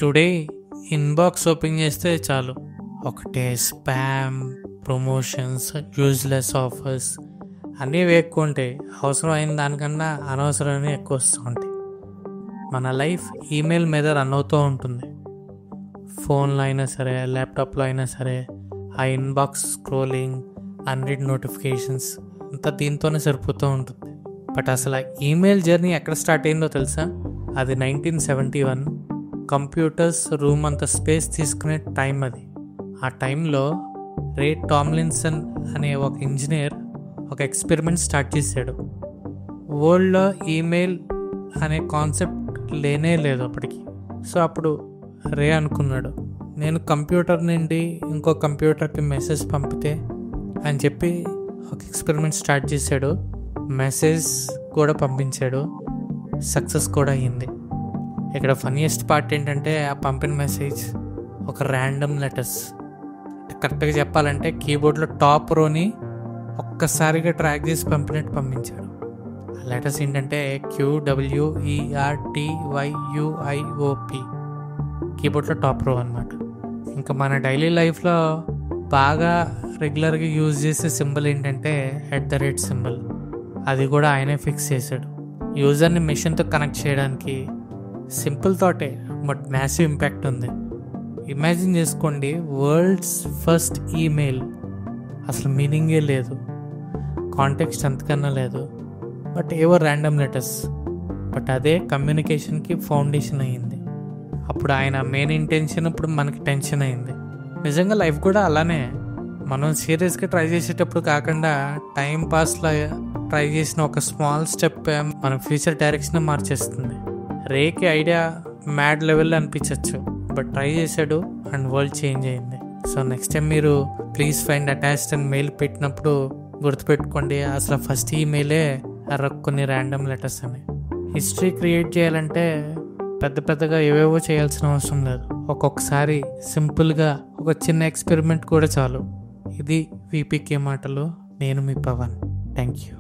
Today inbox open చేస్తే చాలు ఒకటే స్పామ్, ప్రమోషన్స్, యూజ్లెస్ ఆఫర్స్ అన్నీ ఎక్కువ ఉంటాయి. అవసరమైన దానికన్నా అనవసరమైన ఎక్కువ వస్తూ ఉంటాయి. మన లైఫ్ ఈమెయిల్ మీద రన్ అవుతూ ఉంటుంది. ఫోన్లో అయినా సరే, ల్యాప్టాప్లో అయినా సరే, ఆ ఇన్బాక్స్ స్క్రోలింగ్, అన్రీడ్ నోటిఫికేషన్స్ అంతా దీంతోనే సరిపోతూ ఉంటుంది. బట్ అసలు ఈమెయిల్ జర్నీ ఎక్కడ స్టార్ట్ అయిందో తెలుసా? అది 1971. కంప్యూటర్స్ రూమ్ అంత స్పేస్ తీసుకునే టైం అది. ఆ టైంలో రే టామ్లిన్సన్ అనే ఒక ఇంజనీర్ ఒక ఎక్స్పెరిమెంట్ స్టార్ట్ చేశాడు. వరల్డ్లో ఈమెయిల్ అనే కాన్సెప్ట్ లేనే లేదు అప్పటికి. సో అప్పుడు రే అనుకున్నాడు, నేను కంప్యూటర్ నుండి ఇంకో కంప్యూటర్కి మెసేజ్ పంపితే అని చెప్పి ఒక ఎక్స్పెరిమెంట్ స్టార్ట్ చేశాడు. మెసేజ్ కూడా పంపించాడు, సక్సెస్ కూడా అయ్యింది. ఇక్కడ ఫన్నీయెస్ట్ పార్ట్ ఏంటంటే ఆ పంపిన మెసేజ్ ఒక ర్యాండమ్ లెటర్స్. కరెక్ట్గా చెప్పాలంటే కీబోర్డ్లో టాప్ రోని ఒక్కసారిగా ట్రాక్ చేసి పంపినట్టు పంపించాడు. ఆ లెటర్స్ ఏంటంటే QWERTYUIOP, కీబోర్డ్లో టాప్ రో అనమాట. ఇంకా మన డైలీ లైఫ్లో బాగా రెగ్యులర్గా యూజ్ చేసే సింబల్ ఏంటంటే @ సింబల్. అది కూడా ఆయనే ఫిక్స్ చేశాడు. యూజర్ని మెషిన్తో కనెక్ట్ చేయడానికి. సింపుల్ థాటే బట్ మ్యాసివ్ ఇంపాక్ట్ ఉంది. ఇమాజిన్ చేసుకోండి, వరల్డ్స్ ఫస్ట్ ఈమెయిల్. అసలు మీనింగే లేదు, కాంటెక్స్ట్ అంతకన్నా లేదు, బట్ ఏవో ర్యాండమ్ లెటర్స్. బట్ అదే కమ్యూనికేషన్కి ఫౌండేషన్ అయ్యింది. అప్పుడు ఆయన మెయిన్ ఇంటెన్షన్ ఇప్పుడు మనకి టెన్షన్ అయింది. నిజంగా లైఫ్ కూడా అలానే. మనం సీరియస్గా ట్రై చేసేటప్పుడు కాకుండా టైం పాస్లో ట్రై చేసిన ఒక స్మాల్ స్టెప్ మన ఫ్యూచర్ డైరెక్షన్ మార్చేస్తుంది. రేకి ఐడియా మ్యాడ్ లెవెల్లో అనిపించవచ్చు, బట్ ట్రై చేశాడు అండ్ వరల్డ్ చేంజ్ అయింది. సో నెక్స్ట్ టైం మీరు ప్లీజ్ ఫైండ్ అటాచ్డ్ అని మెయిల్ పెట్టినప్పుడు గుర్తుపెట్టుకోండి, అసలు ఫస్ట్ ఈమెయిలే కొన్ని ర్యాండమ్ లెటర్స్ అని. హిస్టరీ క్రియేట్ చేయాలంటే పెద్దగా ఏవేవో చేయాల్సిన అవసరం లేదు. ఒక్కొక్కసారి సింపుల్గా ఒక చిన్న ఎక్స్పెరిమెంట్ కూడా చాలు. ఇది వీపీకే మాటలు. నేను మీ పవన్. Thank you.